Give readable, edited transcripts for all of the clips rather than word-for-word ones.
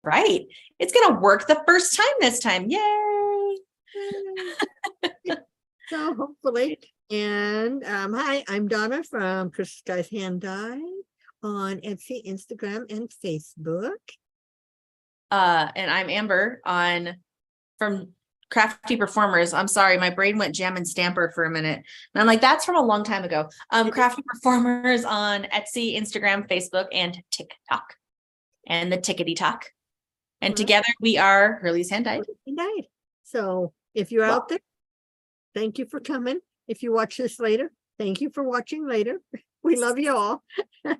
right. It's going to work the first time this time. Yay. So hopefully. And hi, I'm Donna from Chris Guy's Hand Dye on Etsy, Instagram, and Facebook. And I'm Amber from Crafty Performers. I'm sorry, my brain went Jam and Stamper for a minute. And I'm like, that's from a long time ago. Crafty Performers on Etsy, Instagram, Facebook, and TikTok. And the Tickety Talk. And together we are Hurley's Hand Dyed. So if you're out there, thank you for coming. If you watch this later, thank you for watching later. We love you all.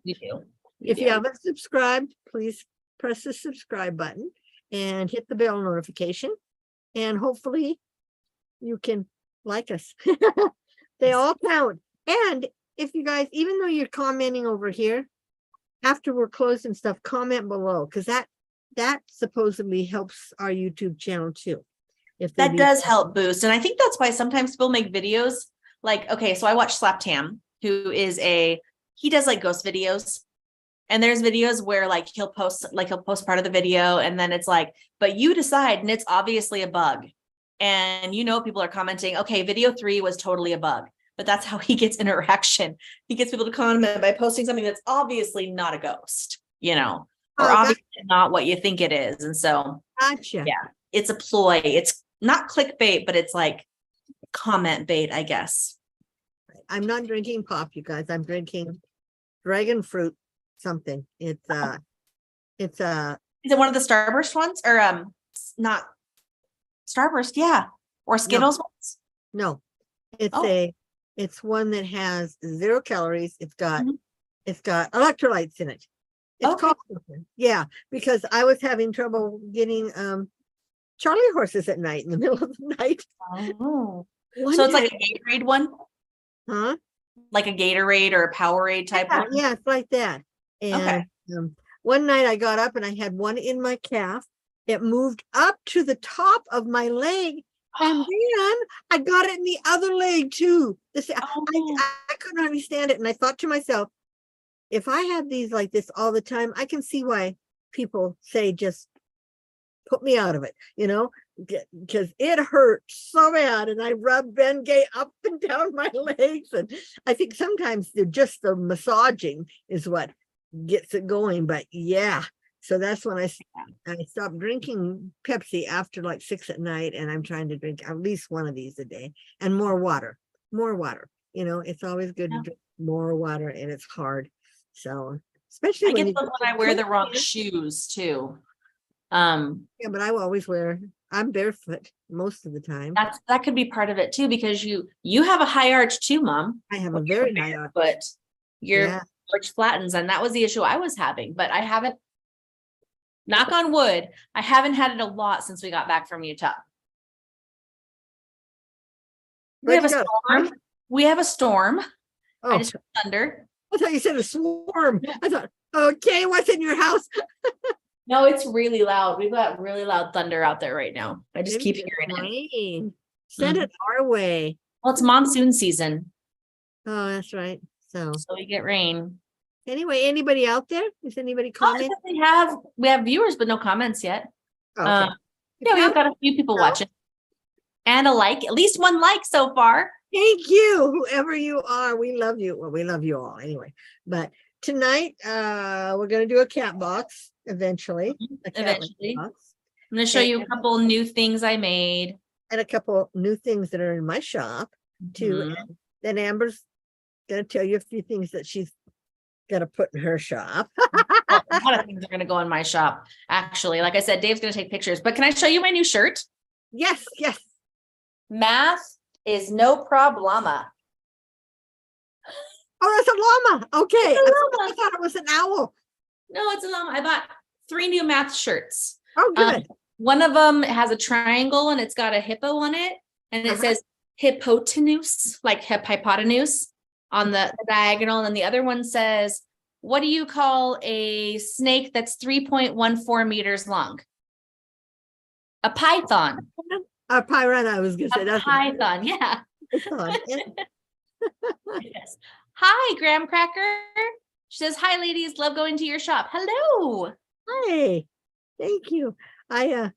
We do. If you haven't subscribed, please press the subscribe button and hit the bell notification. And hopefully you can like us. They all count. And if you guys, even though you're commenting over here, after we're closed and stuff, comment below, because that supposedly helps our YouTube channel too. If that does help boost. And I think that's why sometimes people make videos like, okay, so I watch Slap Tam, who is he does like ghost videos. And there's videos where like he'll post part of the video and then it's like, but you decide, and it's obviously a bug. And people are commenting, okay, video 3 was totally a bug. But that's how he gets interaction. He gets people to comment by posting something that's obviously not a ghost, or obviously not what you think it is. And so, gotcha. Yeah, it's a ploy. It's not clickbait, but it's like comment bait, I guess. I'm not drinking pop, you guys. I'm drinking dragon fruit something. Is it one of the Starburst ones or not Starburst? Yeah, or Skittles ones? No, it's one that has 0 calories. It's got electrolytes in it. It's called something. Yeah, because I was having trouble getting Charlie horses at night in the middle of the night. Oh, so it's like a Gatorade one? Huh? Like a Gatorade or a Powerade type one? Yeah, it's like that. And one night I got up and I had one in my calf. It moved up to the top of my leg. And then I got it in the other leg too. I couldn't understand it. And I thought to myself, if I had these like this all the time, I can see why people say just put me out of it, because it hurt so bad. And I rubbed Bengay up and down my legs. And I think sometimes just the massaging is what gets it going. But yeah. So that's when I stopped drinking Pepsi after like 6 at night, and I'm trying to drink at least one of these a day and more water. It's always good to drink more water, and it's hard. So especially when I wear the wrong shoes too. Yeah, but I'm barefoot most of the time. That could be part of it too, because you have a high arch too, Mom. I have a very high arch, but your arch flattens, and that was the issue I was having. But I haven't. Knock on wood, I haven't had it a lot since we got back from Utah. We have a storm. We have a storm. I just heard thunder. I thought you said a swarm. I thought, okay, what's in your house? No, it's really loud. We've got really loud thunder out there right now. I just keep hearing it. Send it our way. Well, it's monsoon season. Oh, that's right. So we get rain. Anyway, anybody out there? Is anybody commenting? We have viewers, but no comments yet. Okay. We've got a few people watching. And a like, at least one like so far. Thank you, whoever you are. We love you. Well, we love you all anyway. But tonight, we're going to do a cat box eventually. I'm going to show you a couple new things I made. And a couple new things that are in my shop too. And then Amber's going to tell you a few things that she's going to put in her shop. A lot of things are going to go in my shop. Actually, like I said, Dave's going to take pictures. But can I show you my new shirt? Yes. Math is no problema. Oh, that's a llama. Okay. I thought it was an owl. No, it's a llama. I bought 3 new math shirts. Oh, good. One of them has a triangle and it's got a hippo on it. And it says hypotenuse, like hypotenuse on the diagonal. And then the other one says, what do you call a snake that's 3.14 meters long? A python. A python, I was going to say. That's python, yeah. Yes. Hi, Graham Cracker. She says, hi, ladies. Love going to your shop. Hello. Hi. Thank you. I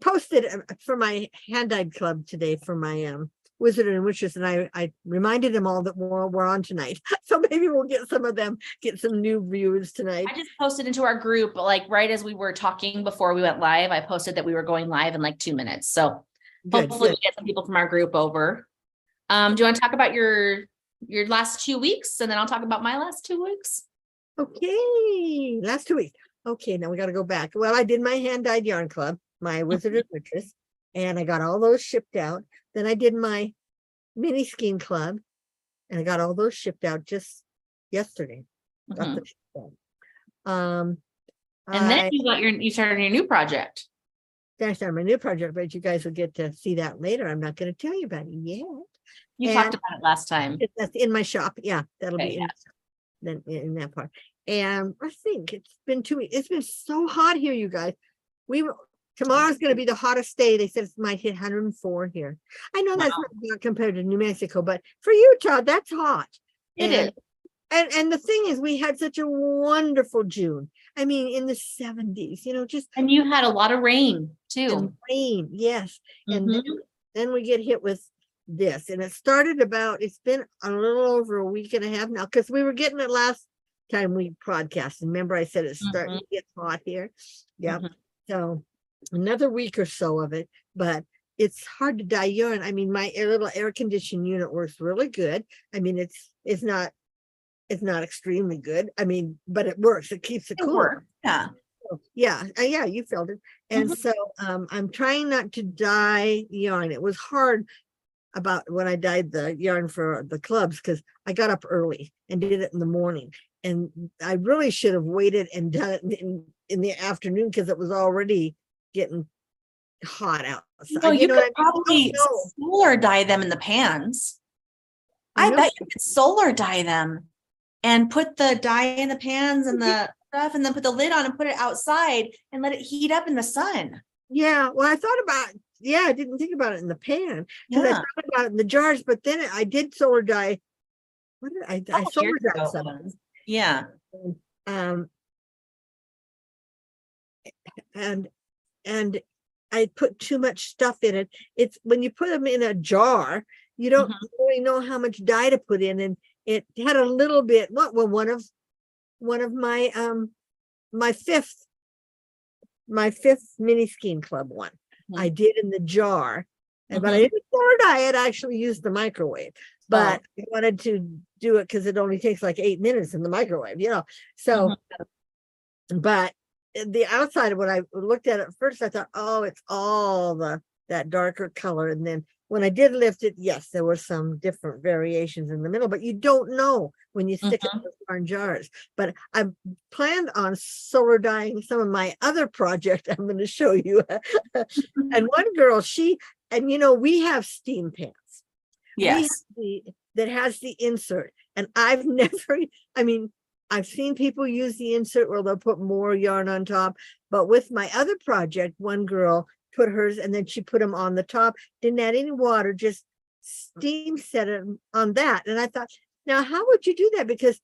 posted for my hand-dyed club today for my Wizard and Witches, and I reminded them all that we're on tonight. So maybe we'll get some of them, get some new viewers tonight. I just posted into our group, like right as we were talking before we went live, I posted that we were going live in like 2 minutes. So Good, hopefully good. we get some people from our group over. Do you want to talk about your last 2 weeks, and then I'll talk about my last 2 weeks? Okay, last 2 weeks. Okay, now we got to go back. Well, I did my hand-dyed yarn club, my Wizard and Witches, and I got all those shipped out. Then I did my mini skein club, and I got all those shipped out just yesterday. Got the ship out. And then you started your new project. Then I started my new project, but you guys will get to see that later. I'm not going to tell you about it yet. You talked about it last time. That's in my shop. Yeah, that'll Okay, be in that part. And I think it's been 2 weeks. It's been so hot here, you guys. Tomorrow's going to be the hottest day. They said it might hit 104 here. I know that's not compared to New Mexico, but for Utah, that's hot. It is. And the thing is, we had such a wonderful June. I mean, in the 70s, just. And you had a lot of rain too. And rain, yes. And then we get hit with this. And it started it's been a little over a week and a half now, because we were getting it last time we broadcast. Remember, I said it's starting to get hot here. Yeah. So another week or so of it, but it's hard to dye yarn. I mean, my little air conditioning unit works really good. I mean, it's not extremely good. I mean, but it works. It keeps it cool. Yeah. Yeah, you felt it. And so I'm trying not to dye yarn. It was hard about when I dyed the yarn for the clubs, because I got up early and did it in the morning. And I really should have waited and done it in the afternoon, because it was already getting hot outside. No, you could probably solar dye them in the pans. I bet you could solar dye them and put the dye in the pans and the stuff, and then put the lid on and put it outside and let it heat up in the sun. Yeah, well, I thought about, I didn't think about it in the pan, because I thought about it in the jars, but then I did solar dye. What did I solar dye some. Yeah. And I put too much stuff in it. It's when you put them in a jar, you don't really know how much dye to put in, and it had a little bit. One of my my fifth mini skein club one I did in the jar, but I didn't solar dye it. I actually used the microwave, but I wanted to do it because it only takes like 8 minutes in the microwave, so but the outside of when I looked at it first, I thought, oh, it's all that darker color. And then when I did lift it, yes, there were some different variations in the middle, but you don't know when you stick it in those darn jars. But I planned on solar dyeing some of my other project I'm going to show you. And one girl, we have steam pans. Yes. That has the insert. And I've seen people use the insert where they'll put more yarn on top, but with my other project, one girl put hers and then she put them on the top, didn't add any water, just steam set it on that. And I thought, now how would you do that? Because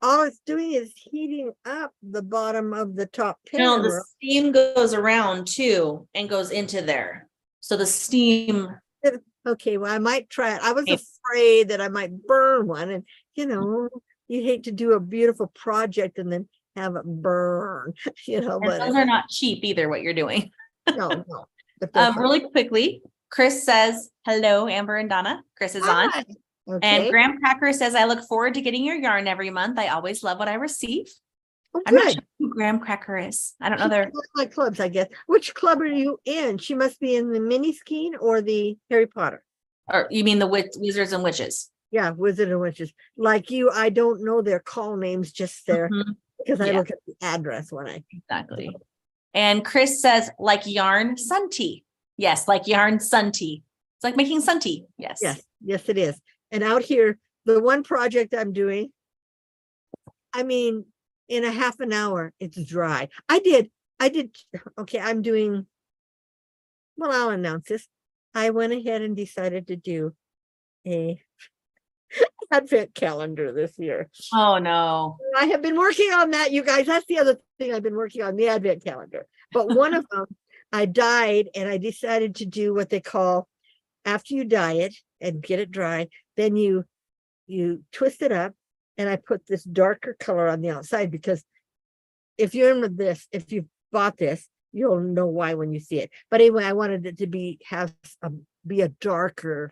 all it's doing is heating up the bottom of the top pan. No, the steam goes around too and goes into there. So the steam. Okay, well, I might try it. I was afraid that I might burn one, and you hate to do a beautiful project and then have it burn, but those are not cheap either, what you're doing. No. Really quickly, Chris says, hello, Amber and Donna. Chris is on. Okay. And Graham Cracker says, I look forward to getting your yarn every month. I always love what I receive. Oh, I'm not sure who Graham Cracker is. I don't know. They're my clubs, I guess. Which club are you in? She must be in the mini skein or the Harry Potter. Or you mean the Wizards and Witches? Yeah, Wizard and Witches. Like you, I don't know their call names, just their because I look at the address when I exactly. And Chris says, like yarn sun tea. Yes, like yarn sun tea. It's like making sun tea. Yes. Yes, it is. And out here, the one project I'm doing, I mean, in a half an hour, it's dry. I did. Okay, I'm doing. Well, I'll announce this. I went ahead and decided to do a advent calendar this year. Oh no. I have been working on that, you guys. That's the other thing I've been working on, the advent calendar. But one of them, I dyed, and I decided to do what they call, after you dye it and get it dry, then you twist it up, and I put this darker color on the outside, because if you're in this, if you bought this, you'll know why when you see it. But anyway, I wanted it to be a darker,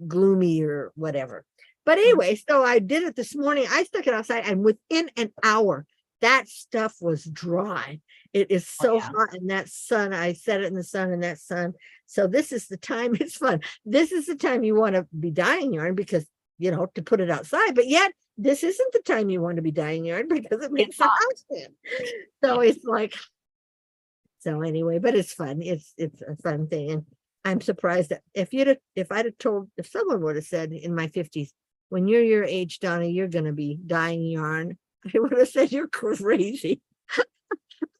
gloomy or whatever. But anyway, so I did it this morning. I stuck it outside, and within an hour, that stuff was dry. It is so hot in that sun. I set it in the sun, and that sun. So this is the time. It's fun. This is the time you want to be dyeing yarn, because to put it outside. But yet this isn't the time you want to be dyeing yarn, because it makes the house in. So it's like, so anyway, but it's fun. It's a fun thing. And I'm surprised that if someone would have said in my 50s, when you're your age, Donna, you're going to be dyeing yarn, I would have said, you're crazy.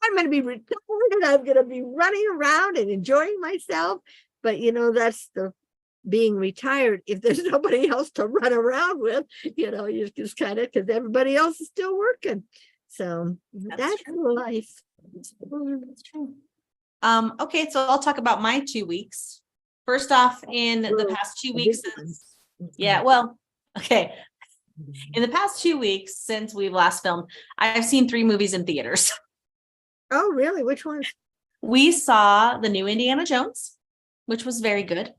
I'm going to be retired, and I'm going to be running around and enjoying myself. But that's the being retired. If there's nobody else to run around with, you just kind of, because everybody else is still working. So that's life. That's true. Okay, so I'll talk about my 2 weeks. First off, in the past 2 weeks, in the past 2 weeks since we've last filmed, I've seen 3 movies in theaters. Oh, really? Which ones? We saw the new Indiana Jones, which was very good.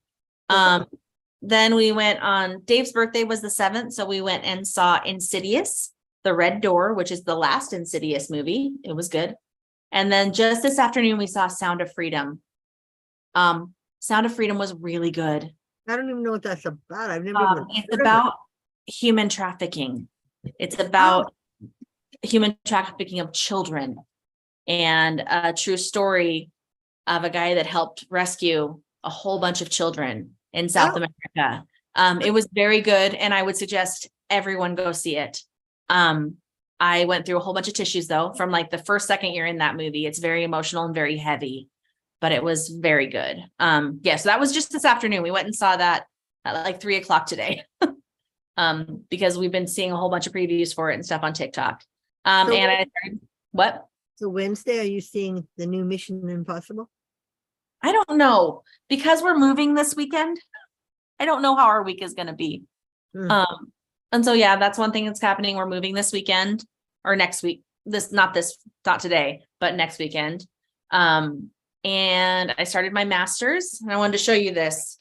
Then we went on, Dave's birthday was the 7th, so we went and saw Insidious, The Red Door, which is the last Insidious movie. It was good. And then just this afternoon, we saw Sound of Freedom. Sound of Freedom was really good. I don't even know what that's about. I've never even it's about human trafficking. It's about human trafficking of children, and a true story of a guy that helped rescue a whole bunch of children in South America. It was very good, and I would suggest everyone go see it. I went through a whole bunch of tissues though, from like the first second you're in that movie. It's very emotional and very heavy, but it was very good. So that was just this afternoon. We went and saw that at like 3:00 today. Because we've been seeing a whole bunch of previews for it and stuff on TikTok. What? So Wednesday, are you seeing the new Mission Impossible? I don't know, because we're moving this weekend. I don't know how our week is going to be. And so, that's one thing that's happening. We're moving this weekend or next week. Not today, but next weekend. And I started my master's, and I wanted to show you this.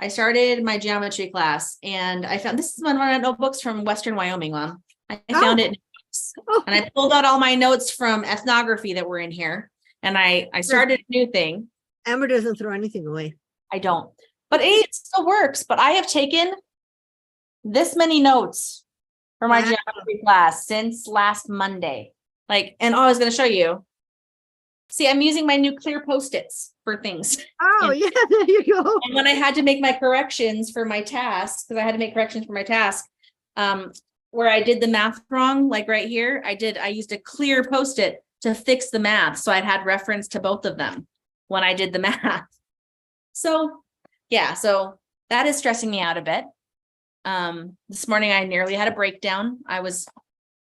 I started my geometry class, and I found, this is one of my notebooks from Western Wyoming, Mom. I found it, and I pulled out all my notes from ethnography that were in here, and I started a new thing. Amber doesn't throw anything away. I don't, but it still works. But I have taken this many notes for my geometry class since last Monday. And I was going to show you. See, I'm using my new clear Post-its for things. Oh, yeah, there you go. And when I had to make my corrections for my task, where I did the math wrong, like right here, I used a clear Post-it to fix the math. So I'd had reference to both of them when I did the math. So that is stressing me out a bit. This morning I nearly had a breakdown. I was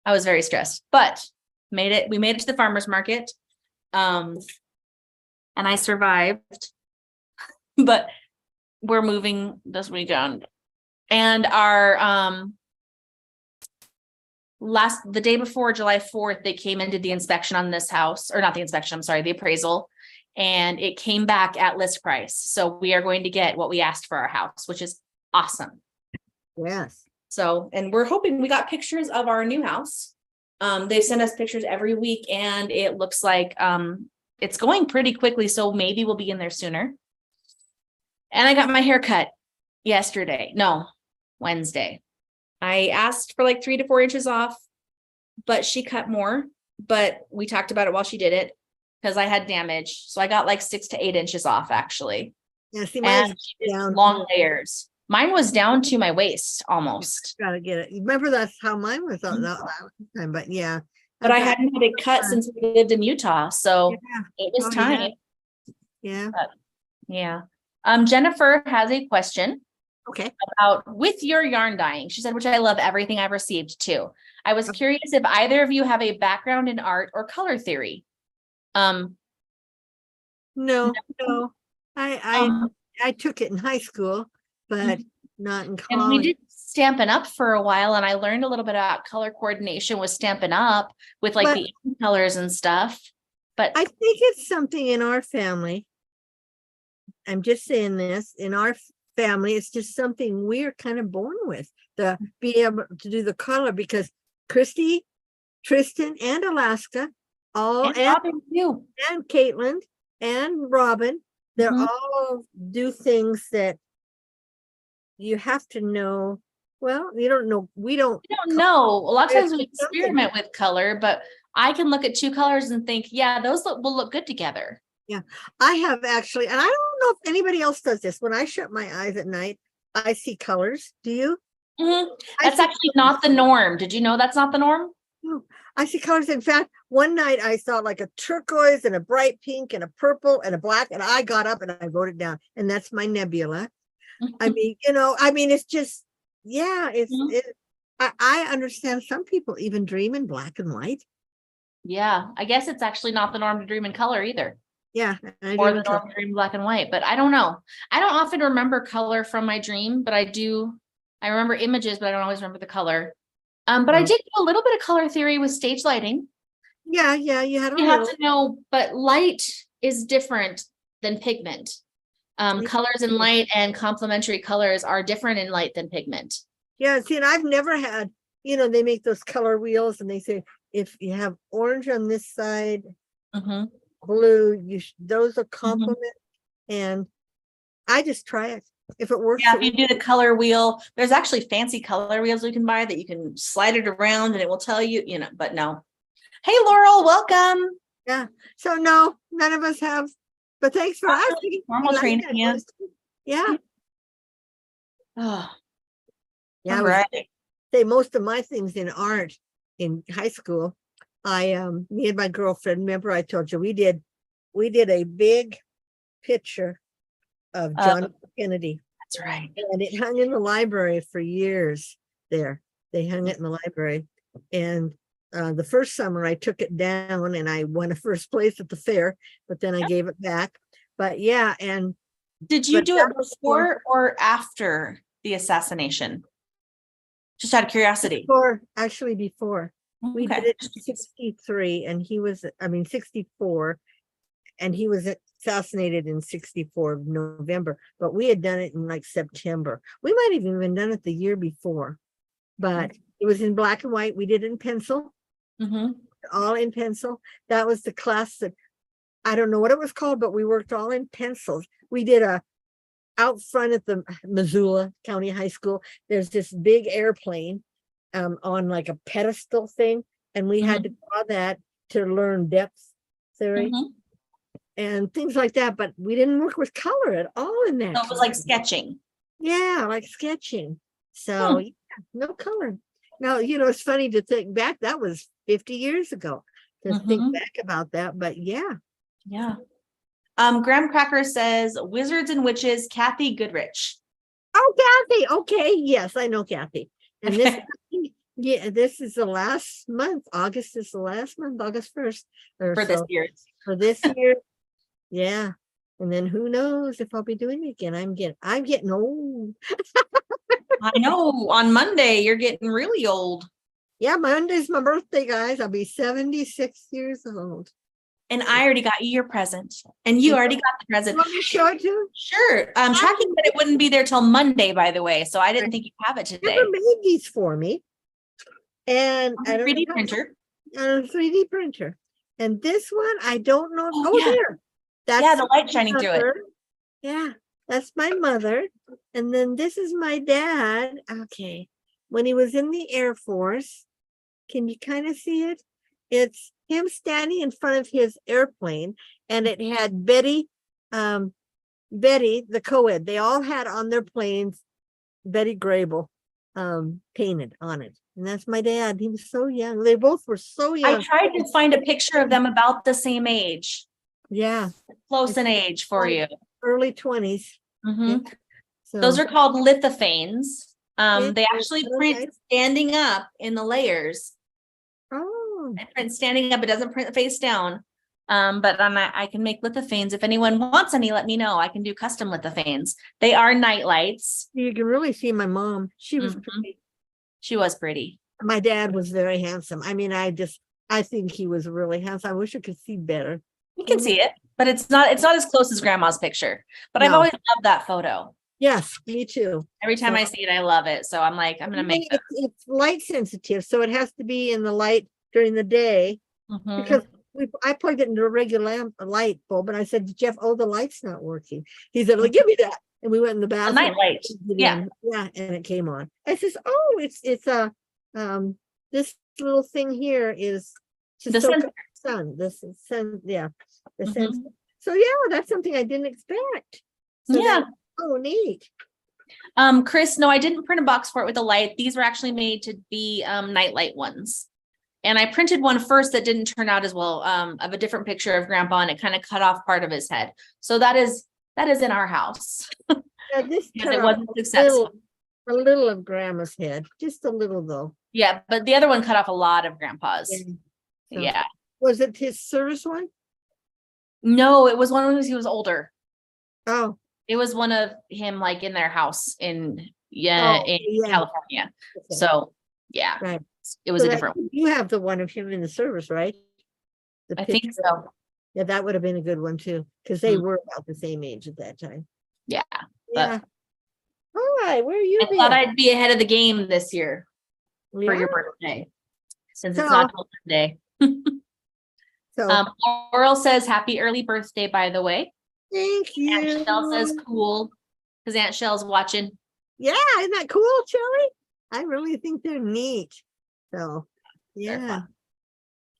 very stressed, but we made it to the farmer's market. And I survived, but we're moving this weekend, and our, the day before July 4th, they came and did the inspection on this house, or not the inspection, I'm sorry, the appraisal, and it came back at list price. So we are going to get what we asked for our house, which is awesome. Yes. So, and we're hoping, we got pictures of our new house. They send us pictures every week, and it looks like, it's going pretty quickly. So maybe we'll be in there sooner. And I got my hair cut Wednesday. I asked for like 3 to 4 inches off, but she cut more, but we talked about it while she did it, because I had damage. So I got like 6 to 8 inches off, actually. Yeah, see, and long layers. Mine was down to my waist almost. Gotta get it. Remember, that's how mine was on that time, but yeah. But I hadn't had it cut since we lived in Utah, so it was time. Yeah. Jennifer has a question. Okay. About with your yarn dyeing. She said, which I love everything I've received too. I was curious if either of you have a background in art or color theory. No, no. Um, I took it in high school, but not in and we college. did Stampin' Up for a while, and I learned a little bit about color coordination with Stampin' Up with like But the ink colors and stuff. But I think it's something in our family. I'm just saying this, in our family, it's just something we're kind of born with, to be able to do the color, because Christy, Tristan, and Alaska, all and Robin too. and Caitlin and Robin, they're Mhm. all do things that you have to know. Well, you don't know. We don't. I don't know. A lot of It's times we something. experiment with color, but I can look at two colors and think, yeah, will look good together. Yeah, I have actually, and I don't know if anybody else does this. When I shut my eyes at night, I see colors. Do you? Mhm. I That's see actually not the norm. Did you know that's not the norm? No, I see colors. In fact, one night I saw like a turquoise and a bright pink and a purple and a black, and I got up and I wrote it down, and that's my nebula. I mean, it's just, yeah, Mhm. I understand some people even dream in black and white. Yeah, I guess it's actually not the norm to dream in color either, Yeah, I or dream the in color. norm to dream black and white, but I don't know. I don't often remember color from my dream, but I remember images, but I don't always remember the color. But I No. did do a little bit of color theory with stage lighting. Yeah, you had a You have little. to know, but light is different than pigment. Colors and light and complementary colors are different in light than pigment. Yeah, see, and I've never had, they make those color wheels and they say if you have orange on this side, Mhm. blue, those are complement. And I just try it. If it works, Yeah, if you do the color wheel, there's actually fancy color wheels we can buy that you can slide it around and it will tell you, but no. Hey, Laurel, welcome. yeah. So no, none of us have, but thanks for asking. Normal I like training, that yeah. question. Yeah. Oh, Yeah, all I was right. say most of my things in art in high school. Me and my girlfriend, remember I told you we did a big picture of John F. Kennedy, That's right. and it hung in the library for years there. They hung it in the library. And the first summer I took it down and I won a first place at the fair, but then I gave it back. But yeah, Did you do that it was before or after the assassination? Just out of curiosity. actually before. We did Okay. it in 63 and 64, and he was assassinated in 64 November, but we had done it in like September. We might have even done it the year before, but it was in black and white. We did it in pencil, all in pencil. That was the class that I don't know what it was called, but we worked all in pencils. We did out front at the Missoula County High School. There's this big airplane on like a pedestal thing, and we had to draw that to learn depth theory and things like that, but we didn't work with color at all in that. So it was like sketching. Yeah, like sketching. So yeah, no color. Now, it's funny to think back, that was 50 years ago to think back about that, but yeah. Yeah. Graham Cracker says Wizards and Witches, Kathy Goodrich. Oh, Kathy. Okay. Yes, I know Kathy. And this, yeah, this is the last month. August is the last month, August 1st or For so. this year. For this year. Yeah. And then who knows if I'll be doing it again. I'm getting old. I know. On Monday, you're getting really old. Yeah, Monday's my birthday, guys. I'll be 76 years old. And I already got you your present. And you already got the present. You want me to show it to you? Sure. Tracking said it wouldn't be there till Monday, by the way. So I didn't think you'd have it today. Never made these for me. And I don't 3D know printer. on a 3D printer. And this one, I don't know. Oh, yeah. There. That's the light shining through it. Yeah, that's my mother. And then this is my dad. Okay. When he was in the Air Force, can you kind of see it? It's him standing in front of his airplane, and it had Betty, the co-ed. They all had on their planes Betty Grable painted on it. And that's my dad. He was so young. They both were so young. I tried to find a picture of them about the same age. Yeah. Close in age for you. Early 20s. Yeah. So those are called lithophanes. They actually so print nice. standing up in the layers. Oh. It prints standing up. It doesn't print face down. But I can make lithophanes. If anyone wants any, let me know. I can do custom lithophanes. They are night lights. You can really see my mom. She was pretty. She was pretty. My dad was very handsome. I mean, I think he was really handsome. I wish I could see better. You can see it, but it's not as close as grandma's picture. But I've No. always loved that photo. Yes, me too. Every time I see it, I love it. So I'm like, I'm gonna make it. It's light sensitive, so it has to be in the light during the day because I plugged it into a regular light bulb, and I said, Jeff, oh, the light's not working. He said, well, give me that. And we went in the bathroom. night light. Yeah. Yeah, and it came on. I says, oh, it's a this little thing here is to The soak sensor. up the sun. This is sun, yeah. The sensor. So yeah, that's something I didn't expect. So Yeah. oh, neat. Chris, no, I didn't print a box for it with a light. These were actually made to be nightlight ones. And I printed one first that didn't turn out as well, of a different picture of grandpa, and it kind of cut off part of his head. So that is in our house. Yeah, this Because cut it off wasn't successful. a little of grandma's head, just a little though. Yeah, but the other one cut off a lot of grandpa's. So- Yeah. Was it his service one? No, it was one when he was older. Oh, It was one of him like in their house in Oh, in yeah. California. okay. So yeah, Right. it was So a that- different one. You have the one of him in the service, right? The I think picture. so. Yeah, that would have been a good one too, because they Mhm. were about the same age at that time. Yeah. Yeah. All right, where are you I thought I'd be ahead of the game this year for Yeah, your birthday. Since So- it's not till Monday. so Oral says happy early birthday, by the way. thank Aunt you. Shell says cool. Because Aunt Shell's watching. Yeah, isn't that cool, Shelly? I really think they're neat. So, They're yeah. fun.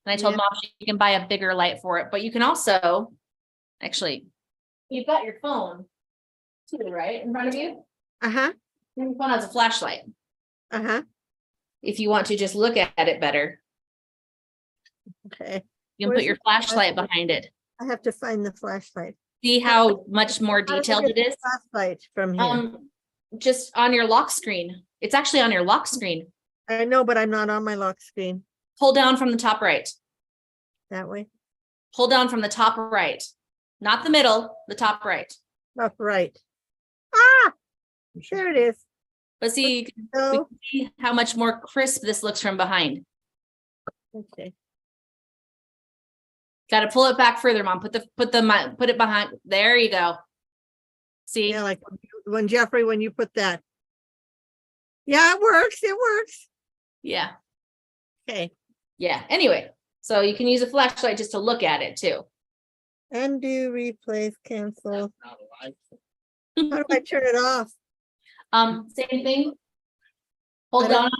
And I told Yeah. Mom she can buy a bigger light for it, but you can also, actually, you've got your phone too, right? In front of you? Uh-huh, Your phone has a flashlight. uh-huh, If you want to just look at it better, okay. you can Where's put your the flashlight flashlight? behind it. I have to find the flashlight. See how much more How do I detailed get it the is? Flashlight from here. Just on your lock screen. It's actually on your lock screen. I know, but I'm not on my lock screen Pull down from the top right. that way. Pull down from the top right. Not the middle, the top right. Up right. Ah, there it is. But see, you can So, see how much more crisp this looks from behind. okay. Got to pull it back further, Mom. Put it behind. There you go. See? Yeah, like when Jeffrey, when you put that. Yeah, it works. It works. Yeah. Okay. Yeah. Anyway, so you can use a flashlight just to look at it too. Undo, replace, cancel. How do I turn it off? Same thing. Hold I don't- down.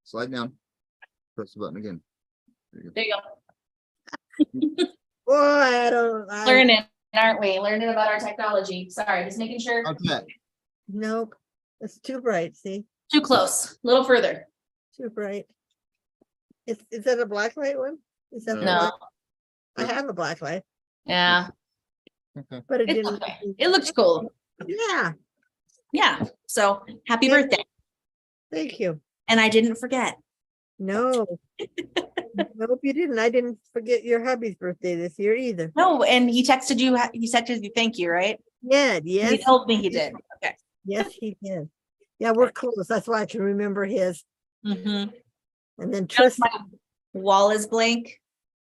Slide down. Press the button again. There you go. Boy, I don't. Learning, aren't we? Learning about our technology. Sorry, just making sure. Okay. Nope. It's too bright. See, Too close. A little further. too bright. Is that a black light one? Is that the No. black- I have a black light, Yeah. Okay. but it It's didn't. okay. It looks cool. Yeah. Yeah. So happy Yeah. birthday. Thank you. And I didn't forget. No. Nope, you didn't. I didn't forget your hubby's birthday this year either. No, and he texted you, thank you, right? Yeah, He yes, told me he did. Okay. yes, he did. Yeah, we're close. That's why I can remember his. Mm-hmm. And then Tristan. My wall is blank.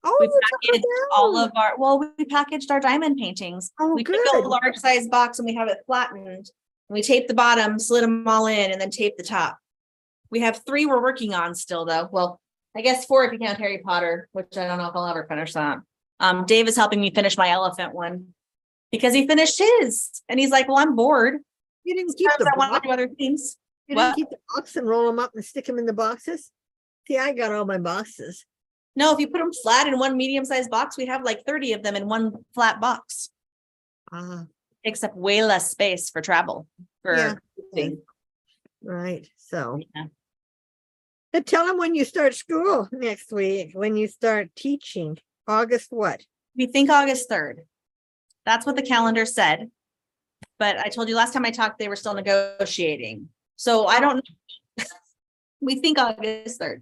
Oh, We it's upside packaged all down. of we packaged our diamond paintings. Oh, We took good. a large size box and we have it flattened. And we taped the bottom, slid them all in, and then taped the top. We have 3 we're working on still though. Well, I guess 4 if you count Harry Potter, which I don't know if I'll ever finish that. Dave is helping me finish my elephant one because he finished his and he's like, well, I'm bored. You didn't keep Sometimes the I want to box. do other things. You What? didn't keep the box and roll them up and stick them in the boxes. See, I got all my boxes. No, if you put them flat in one medium-sized box, we have like 30 of them in one flat box. Ah, Takes up way less space for travel. Yeah. Thing. right. So, Yeah. but tell them when you start school next week, when you start teaching. August what? We think August 3rd. That's what the calendar said. But I told you last time I talked, they were still negotiating. So I don't, we think August 3rd.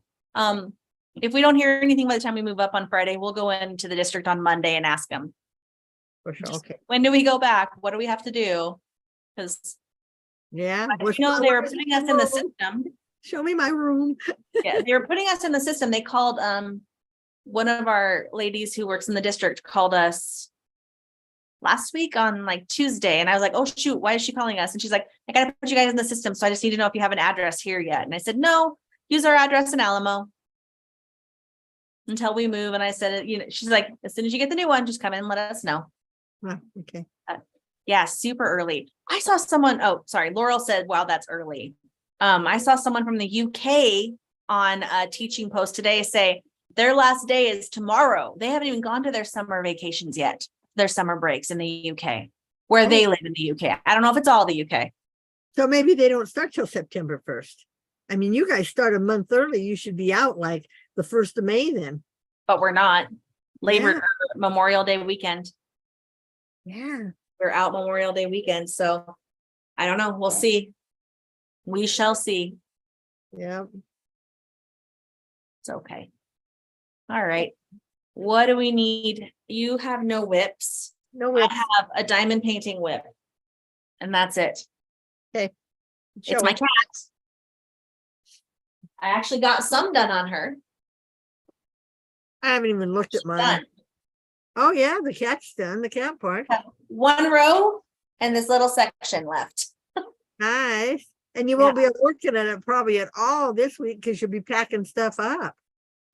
if we don't hear anything by the time we move up on Friday, we'll go into the district on Monday and ask them. For sure. Okay. When do we go back? What do we have to do? Because Yeah. you know, they were putting us in the system. Show me my room. Yeah, they were putting us in the system. They called one of our ladies who works in the district called us last week on like Tuesday. And I was like, oh shoot, why is she calling us? And she's like, I gotta put you guys in the system. So I just need to know if you have an address here yet. And I said, no, use our address in Alamo until we move. And I said, you know, she's like, as soon as you get the new one, just come in and let us know. Oh, okay. Yeah, super early. I saw someone, oh, sorry, Laurel said, wow, that's early. I saw someone from the UK on a teaching post today say their last day is tomorrow. They haven't even gone to their summer vacations yet, their summer breaks in the UK, where they live in the UK. I don't know if it's all the UK. So maybe they don't start till September 1st. I mean, you guys start a month early. You should be out like the 1st of May then. But we're not. Memorial Day weekend. Yeah. We're out Memorial Day weekend. So I don't know. We'll see. We shall see. Yeah. It's okay. All right. What do we need? You have no whips. No whips. I have a diamond painting whip. And that's it. Okay. It's my cat. I actually got some done on her. I haven't even looked at mine. Done. Oh yeah, the cat's done, the cat part. One row and this little section left. Nice. And you won't be working on it probably at all this week because you'll be packing stuff up.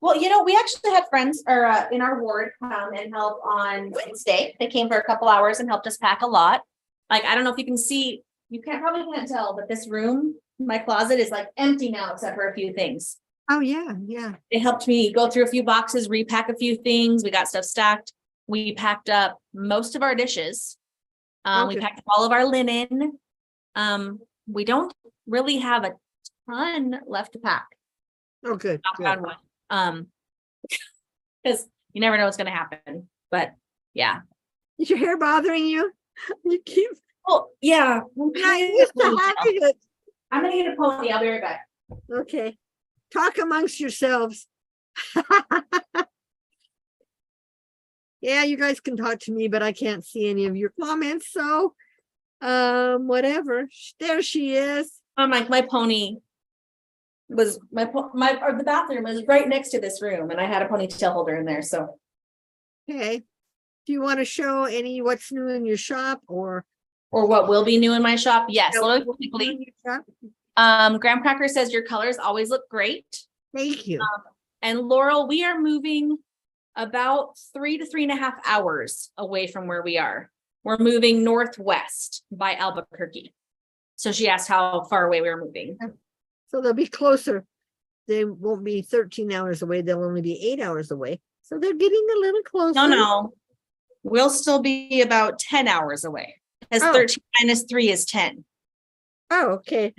Well, you know, we actually had friends or in our ward come and help on Wednesday. They came for a couple hours and helped us pack a lot. Like, I don't know if you can see, probably can't tell, but this room, my closet is like empty now, except for a few things. Oh yeah, yeah. They helped me go through a few boxes, repack a few things. We got stuff stacked. We packed up most of our dishes. We packed up all of our linen. We don't really have a ton left to pack. Oh, good. Because you never know what's going to happen. But yeah. Is your hair bothering you? You keep. Oh yeah. I used to having it. I'm gonna get a pony. I'll be right back. Okay. Talk amongst yourselves. Yeah, you guys can talk to me, but I can't see any of your comments. So, whatever. There she is. My pony was the bathroom was right next to this room, and I had a ponytail holder in there. So, okay. Do you want to show any what's new in your shop or what will be new in my shop? Yes, really quickly. Graham Cracker says your colors always look great. Thank you. And Laurel, we are moving about 3 to 3.5 hours away from where we are. We're moving northwest by Albuquerque. So she asked how far away we were moving. So they'll be closer. They won't be 13 hours away. They'll only be 8 hours away. So they're getting a little closer. No. We'll still be about 10 hours away. Because 13 minus 3 is 10. Oh, okay.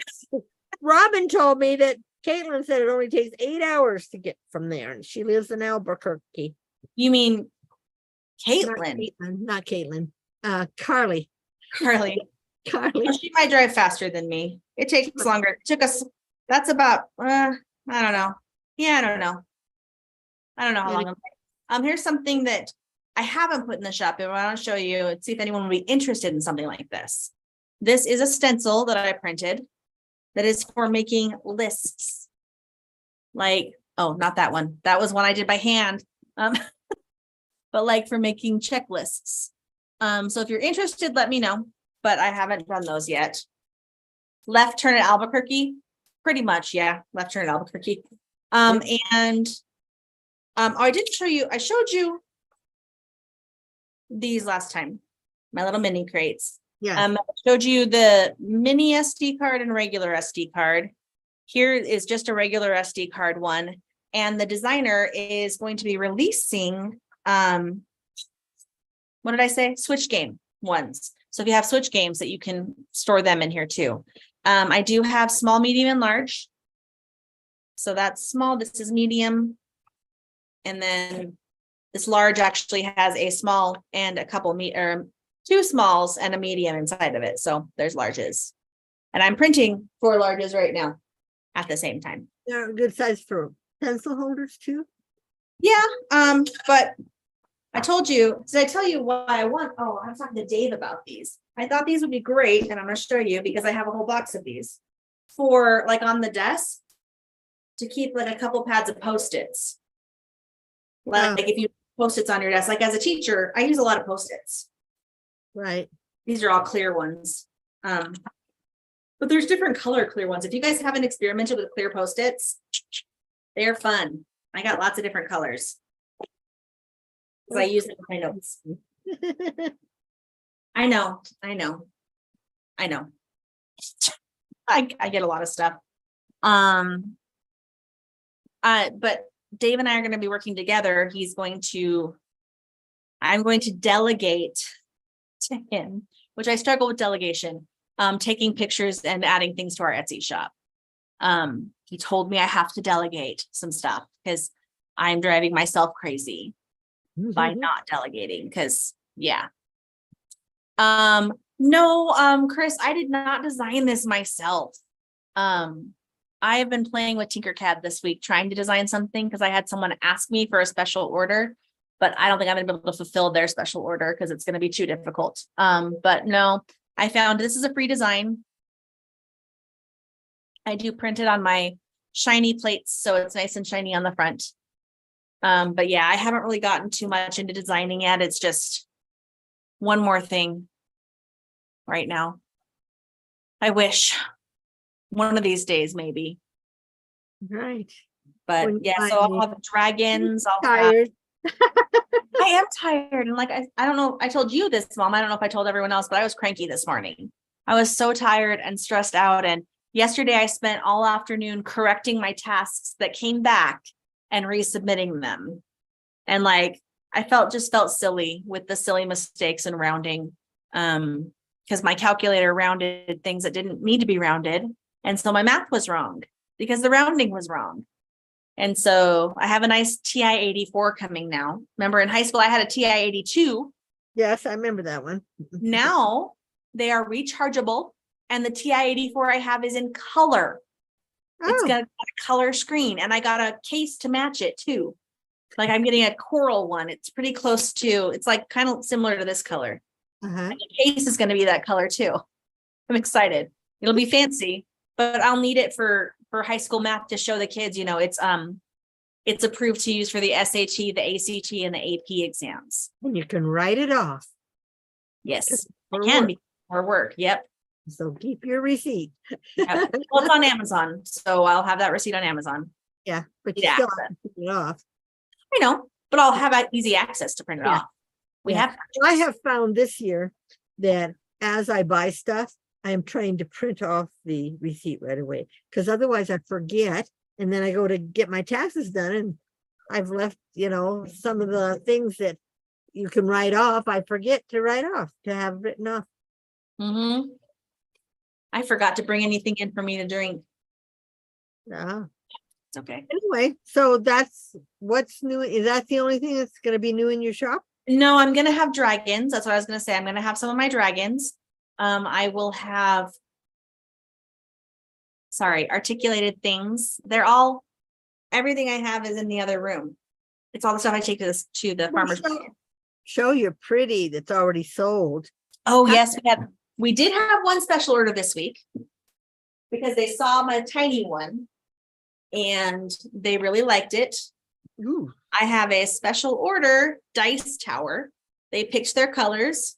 Robin told me that Caitlin said it only takes 8 hours to get from there. And she lives in Albuquerque. You mean Caitlin? Not Caitlin. Carly. Carly. Carly. She might drive faster than me. It takes longer. It took us, that's about, I don't know. Yeah, I don't know. I don't know how long. Here's something that I haven't put in the shop, and I want to show you and see if anyone would be interested in something like this. This is a stencil that I printed that is for making lists. Like, oh, not that one. That was one I did by hand. But like for making checklists. So if you're interested, let me know, but I haven't done those yet. Left turn at Albuquerque, pretty much. Yeah. Left turn at Albuquerque. And I didn't show you, I showed you these last time, my little mini crates. Yeah. I showed you the mini SD card and regular SD card. Here is just a regular SD card one. And the designer is going to be releasing, what did I say? Switch game ones. So if you have Switch games that you can store them in here too. I do have small, medium, and large. So that's small. This is medium. And then this large actually has a small and a couple two smalls and a medium inside of it. So there's larges. And I'm printing 4 larges right now at the same time. They're a good size for pencil holders too. Yeah, but I told you, did I tell you why I want? Oh, I was talking to Dave about these. I thought these would be great, and I'm gonna show you because I have a whole box of these for like on the desk to keep like a couple pads of Post-its. Like if you Post-its on your desk, like as a teacher, I use a lot of Post-its. Right. These are all clear ones. But there's different color clear ones. If you guys haven't experimented with clear Post-its, they're fun. I got lots of different colors. Because I use them in my notes. I know. I get a lot of stuff. But Dave and I are going to be working together. I'm going to delegate to him, which I struggle with delegation, taking pictures and adding things to our Etsy shop. He told me I have to delegate some stuff because I'm driving myself crazy by not delegating. Because no, Chris, I did not design this myself. I have been playing with Tinkercad this week, trying to design something because I had someone ask me for a special order, but I don't think I'm gonna be able to fulfill their special order because it's going to be too difficult. But no, I found this is a free design. I do print it on my shiny plates, so it's nice and shiny on the front. But yeah, I haven't really gotten too much into designing yet. It's just one more thing right now. I wish one of these days, maybe. Right. But When yeah, I so I'll have dragons. tired. I am tired. And like, I don't know. I told you this, Mom. I don't know if I told everyone else, but I was cranky this morning. I was so tired and stressed out. And yesterday I spent all afternoon correcting my tasks that came back and resubmitting them. And like, I just felt silly with the silly mistakes and rounding. Because my calculator rounded things that didn't need to be rounded. And so my math was wrong because the rounding was wrong. And so I have a nice TI 84 coming now. Remember in high school, I had a TI 82. Yes, I remember that one. Now they are rechargeable. And the TI 84 I have is in color. It's got a color screen, and I got a case to match it too. Like I'm getting a coral one. It's pretty close to, it's like kind of similar to this color. And the case is going to be that color too. I'm excited. It'll be fancy, but I'll need it for high school math to show the kids, it's approved to use for the SAT, the ACT, and the AP exams. And you can write it off. Yes, I can be for work. Yep. So keep your receipt. Yep. Well, it's on Amazon, so I'll have that receipt on Amazon. Yeah, but you still have to print it off. I know, but I'll have easy access to print it off. I have found this year that as I buy stuff, I am trying to print off the receipt right away, because otherwise I forget, and then I go to get my taxes done and I've left, some of the things that you can write off, I forget to write off, to have written off. I forgot to bring anything in for me to drink. Yeah. It's okay. Anyway, so that's what's new. Is that the only thing that's going to be new in your shop? No, I'm going to have dragons. That's what I was going to say. I'm going to have some of my dragons. I will have, articulated things. Everything I have is in the other room. It's all the stuff I take to the farmer's market. Show you're pretty. That's already sold. Oh, yes. We did have one special order this week because they saw my tiny one and they really liked it. Ooh. I have a special order dice tower. They picked their colors.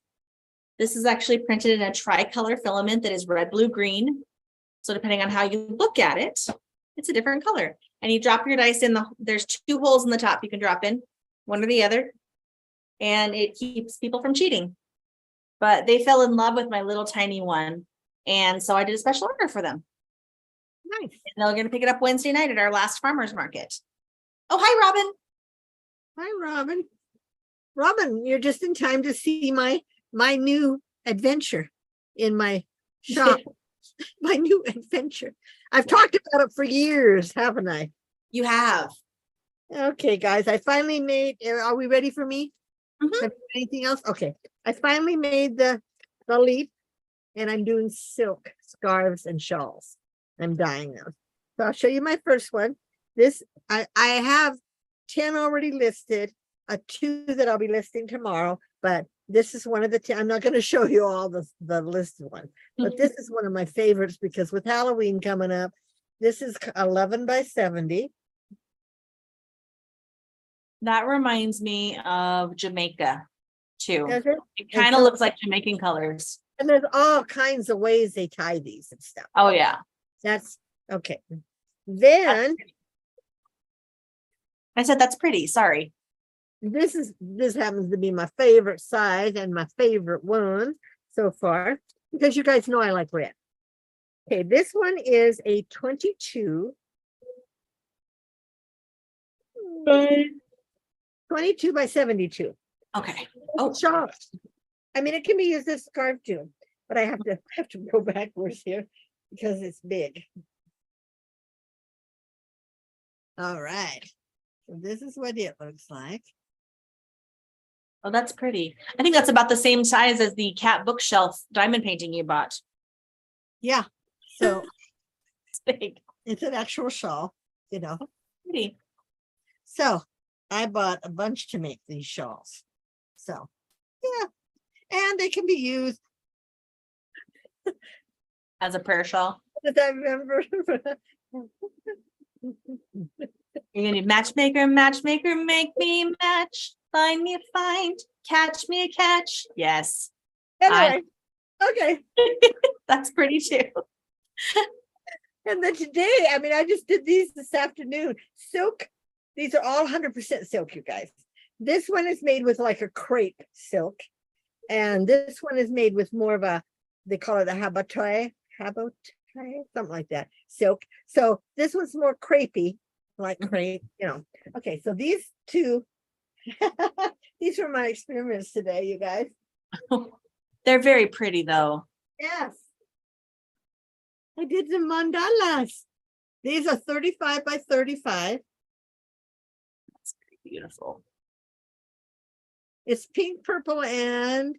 This is actually printed in a tricolor filament that is red, blue, green. So depending on how you look at it, it's a different color. And you drop your dice in there's 2 holes in the top you can drop in, one or the other. And it keeps people from cheating. But they fell in love with my little tiny one. And so I did a special order for them. Nice. And they're going to pick it up Wednesday night at our last farmer's market. Oh, hi, Robin. Hi, Robin. Robin, you're just in time to see my new adventure in my shop. My new adventure. I've talked about it for years, haven't I? You have. Okay, guys, I finally made, are we ready for me? Mm-hmm. Anything else? Okay. I finally made the leaf, and I'm doing silk scarves and shawls. I'm dyeing them. So I'll show you my first one. This, I have 10 already listed, 2 that I'll be listing tomorrow, but this is one of the 10. I'm not going to show you all the listed ones, but this is one of my favorites because with Halloween coming up, this is 11 by 70. That reminds me of Jamaica too. Does it? It kind of looks like Jamaican colors. And there's all kinds of ways they tie these and stuff. Oh yeah. That's okay. Then I said that's pretty. Sorry. this happens to be my favorite size and my favorite one so far because you guys know I like red. Okay, this one is a 22 by 72. Okay. Oh, shawl. I mean, it can be used as a scarf too, but I have to go backwards here because it's big. All right. So this is what it looks like. Oh, that's pretty. I think that's about the same size as the cat bookshelf diamond painting you bought. Yeah. So It's big. it's an actual shawl, you know. Pretty. So I bought a bunch to make these shawls. So yeah. And they can be used As a prayer shawl. as I remember. You're gonna do matchmaker, matchmaker, make me match. Find me a find. Catch me a catch. Yes. Anyway, okay. That's pretty too. And then today, I mean, I just did these this afternoon. Silk. These are all 100% silk, you guys. This one is made with like a crepe silk. And this one is made with more of a, they call it a habotai, something like that, silk. So this one's more crepey, like crepe, you know. Okay, so these two, these were my experiments today, you guys. They're very pretty though. Yes. I did the mandalas. These are 35 by 35. That's pretty beautiful. It's pink, purple, and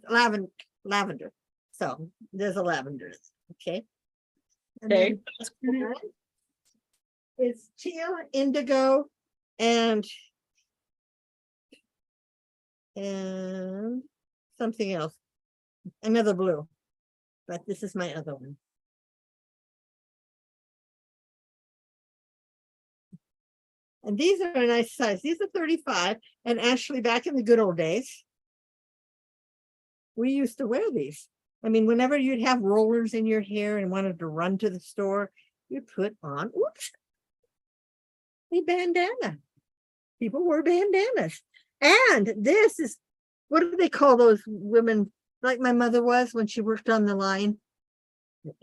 lavender. So there's a lavender. Okay. And Okay. then it's teal, indigo, and something else. Another blue. But this is my other one. And these are a nice size. These are 35. And actually, back in the good old days, we used to wear these. I mean, whenever you'd have rollers in your hair and wanted to run to the store, you put on, a bandana. People wore bandanas. And this is, what do they call those women, like my mother was when she worked on the line?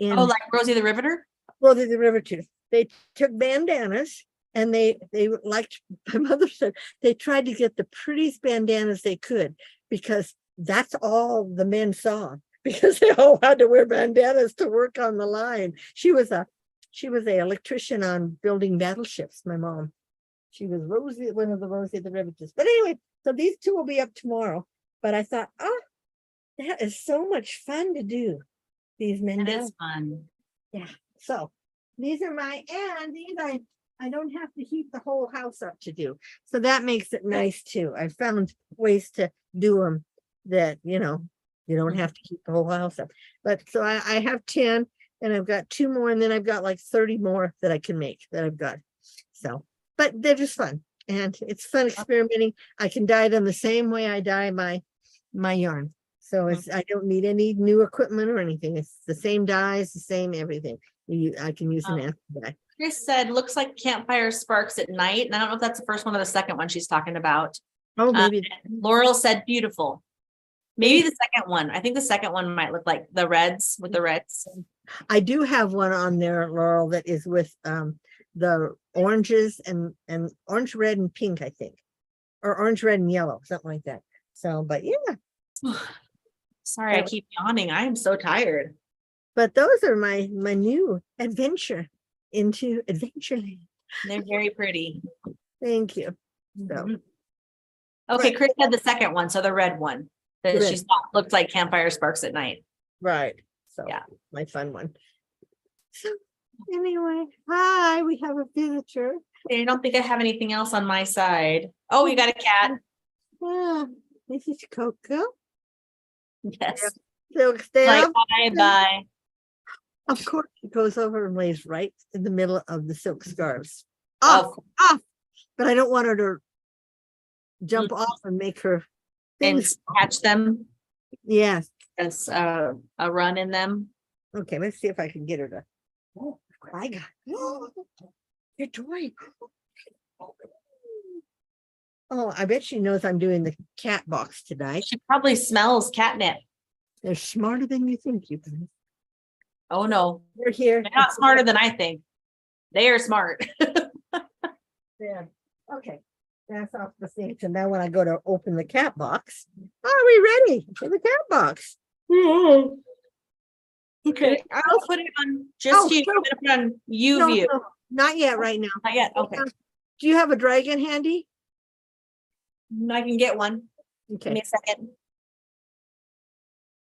Oh, like Rosie the Riveter? Well, the river too. They took bandanas and they liked, my mother said, they tried to get the prettiest bandanas they could because that's all the men saw because they all had to wear bandanas to work on the line. She was a electrician on building battleships, my mom. She was Rosie, one of the Rosie the Riveters. But anyway, so these two will be up tomorrow. But I thought, oh, that is so much fun to do. These That mandalas. is fun. Yeah, so these are and these I don't have to heat the whole house up to do. So that makes it nice too. I found ways to do them that, you know, you don't have to heat the whole house up. But so I have 10 and I've got 2 more and then I've got like 30 more that I can make that I've got. So, but they're just fun and it's fun experimenting. I can dye them the same way I dye my yarn. So it's, I don't need any new equipment or anything. It's the same dyes, the same everything. I can use an dye. Chris said, looks like campfire sparks at night. And I don't know if that's the first one or the second one she's talking about. Oh, maybe. Laurel said beautiful. Maybe the second one. I think the second one might look like the reds with the reds. I do have one on there, Laurel, that is with the oranges and orange, red, and pink, I think. Or orange, red, and yellow, something like that. So, but yeah. Sorry, I keep yawning. I am so tired. But those are my new adventure into Adventureland. They're very pretty. Thank you. So, Mhm. Okay, Chris had the second one, so the red one that The she red. thought looked like campfire sparks at night. right. So Yeah. my fun one. So Anyway, hi, we have a visitor. I don't think I have anything else on my side. Oh, you got a cat. Yeah, this is Coco. Yes. Silk Like, staff. bye. Of course, she goes over and lays right in the middle of the silk scarves. Off, Oh, off. But I don't want her to jump off and make her and things. catch them Yes. as a run in them. Okay, let's see if I can get her to. Oh, I got your toy. Oh, I bet she knows I'm doing the cat box tonight. She probably smells catnip. They're smarter than you think, you guys. Oh no, We're here. they're not smarter than I think. They are smart. Yeah. Okay. That's off the thing. So now when I go to open the cat box, are we ready for the cat box? Okay, I'll put it on just you. I'm gonna put it on you No, view. no, not yet, right now. Not yet. Okay, Do you have a dragon handy? I can get one. Give Okay. me a second.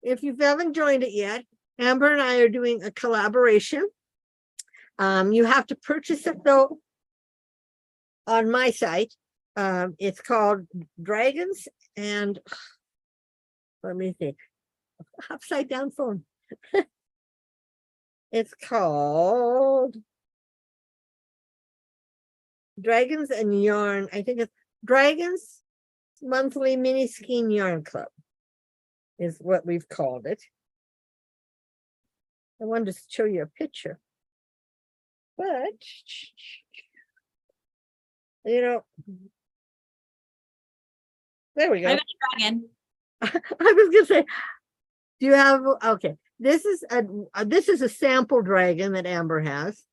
If you haven't joined it yet, Amber and I are doing a collaboration. You have to purchase it though on my site. It's called Dragons and let me think. Upside down phone. It's called Dragons and Yarn. I think it's Dragons Monthly Mini Skein Yarn Club is what we've called it. I wanted to show you a picture. But you know, there we go. I have a dragon. I was gonna say, do you have okay? This is a sample dragon that Amber has.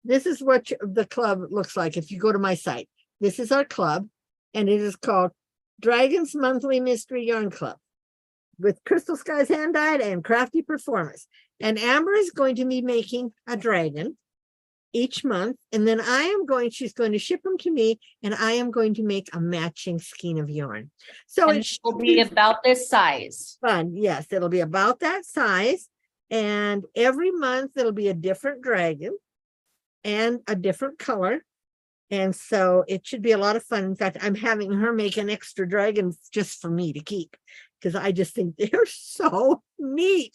This is what the club looks like if you go to my site. This is our club, and it is called Dragons Monthly Mystery Yarn Club with Crystal Skies hand dyed and crafty performance. And Amber is going to be making a dragon each month, and then she's going to ship them to me, and I am going to make a matching skein of yarn. So And it it will be about this size. fun. Yes, it'll be about that size, and every month it'll be a different dragon and a different color. And so it should be a lot of fun. In fact, I'm having her make an extra dragon just for me to keep because I just think they're so neat.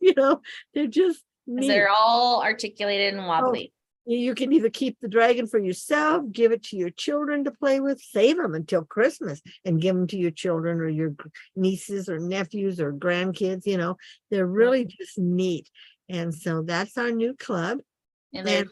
They're just neat. They're all articulated and wobbly. You can either keep the dragon for yourself, give it to your children to play with, save them until Christmas and give them to your children or your nieces or nephews or grandkids. They're really just neat. And so that's our new club. And their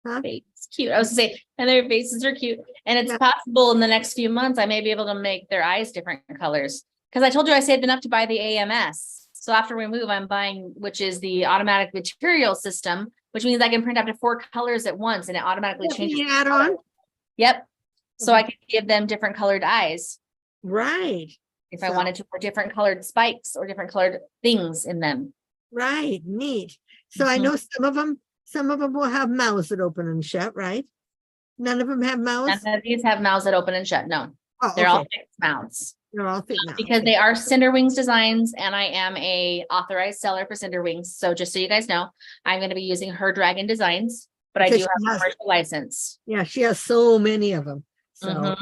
Huh? face cute. I was gonna say, and their faces are cute. And it's possible in the next few months I may be able to make their eyes different colors. Because I told you I saved enough to buy the AMS. So after we move, I'm buying, which is the automatic material system, which means I can print up to 4 colors at once and it automatically changes. The add-on. Yep. So I can give them different colored eyes. Right. If I wanted to put different colored spikes or different colored things in them. Right. Neat. So I know some of them will have mouths that open and shut, right? None of them have mouths. None of these have mouths that open and shut. No, Oh, they're all okay. fixed mouths. They're all fixed mouths. Because they are Cinder Wings designs and I am a authorized seller for Cinder Wings. So just so you guys know, I'm going to be using her dragon designs, but I do have a commercial license. Yeah, she has so many of them. So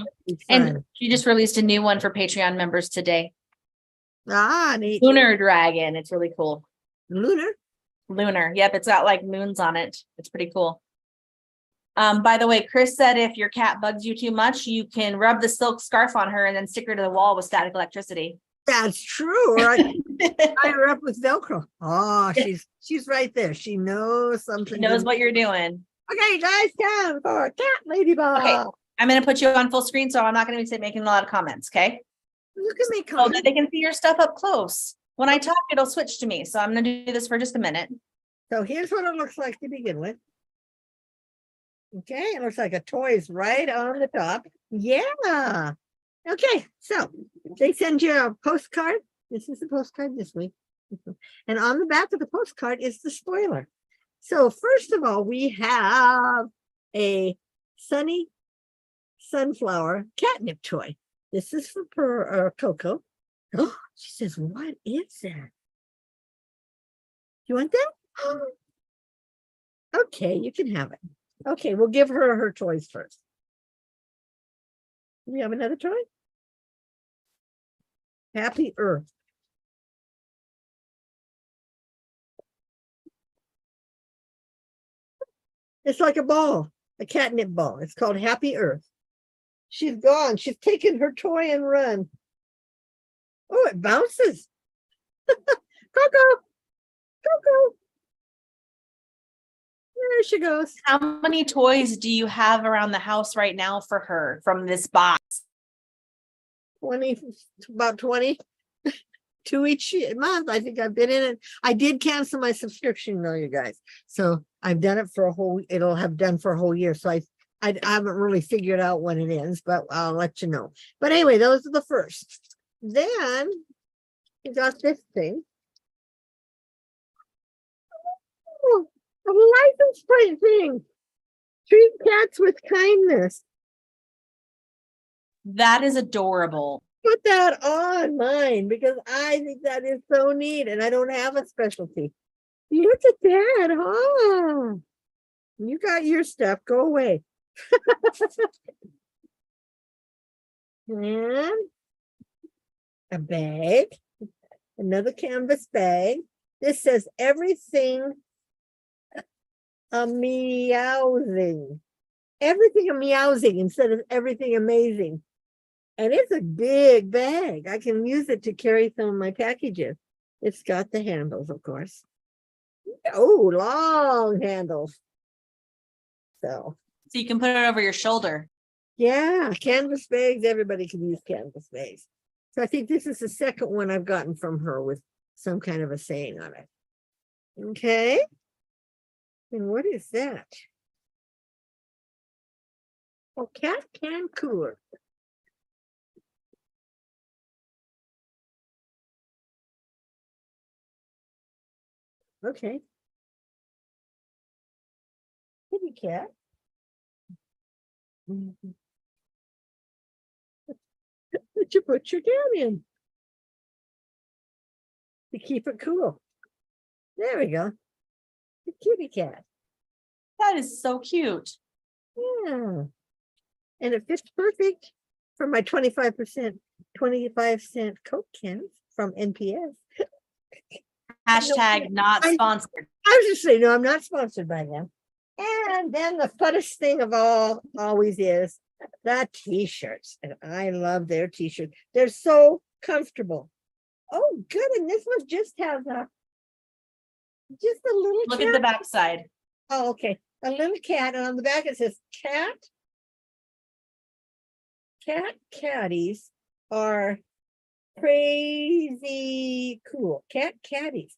and she just released a new one for Patreon members today. Neat. Lunar dragon. It's really cool. Lunar. Yep, it's got like moons on it. It's pretty cool. By the way, Chris said if your cat bugs you too much, you can rub the silk scarf on her and then stick her to the wall with static electricity. That's true. Or I tie her up with Velcro. Oh, she's right there. She knows something. She knows what you're doing. Okay, guys, time for cat ladybug. Okay, I'm going to put you on full screen, so I'm not going to be making a lot of comments. Okay. You can make comments so that they can see your stuff up close. When I talk, it'll switch to me. So I'm going to do this for just a minute. So here's what it looks like to begin with. Okay, it looks like a toy is right on the top. Yeah. Okay, so they send you a postcard. This is the postcard this week. And on the back of the postcard is the spoiler. So first of all, we have a sunny sunflower catnip toy. This is for Coco. Oh, she says, what is that? you want that? Okay, you can have it. Okay, we'll give her her toys first. Do we have another toy? Happy Earth. It's like a ball, a catnip ball. It's called Happy Earth. She's gone. She's taken her toy and run. Oh, it bounces. Coco. Coco. There she goes. How many toys do you have around the house right now for her from this box? 20, about 20. 2 each month. I think I've been in it. I did cancel my subscription though, you guys. So I've done it for a whole, it'll have done for a whole year. So I haven't really figured out when it ends, but I'll let you know. But anyway, those are the first. Then you got this thing. Oh, a license plate thing. Treat cats with kindness. That is adorable. Put that on mine because I think that is so neat and I don't have a specialty. Look at that, huh? You got your stuff, go away. And a bag, another canvas bag. This says everything a meowsing. Everything a meowsing instead of everything amazing. And it's a big bag. I can use it to carry some of my packages. It's got the handles, of course. Oh, long handles. So you can put it over your shoulder. yeah, canvas bags. Everybody can use canvas bags. So I think this is the second one I've gotten from her with some kind of a saying on it. Okay. And what is that? Oh, cat can cooler. Okay. Kitty cat. Did you put your cat in? To keep it cool. There we go. The kitty cat. That is so cute. Yeah. And it fits perfect for my 25%, 25-cent Coke cans from NPS. Hashtag not sponsored. I was just saying, no, I'm not sponsored by them. And then the funnest thing of all always is the t-shirts. And I love their t-shirts. They're so comfortable. Oh, good. And this one just has just a little Look cat. at the backside. Oh, okay. A little cat. And on the back it says catties are crazy cool. Cat caddies.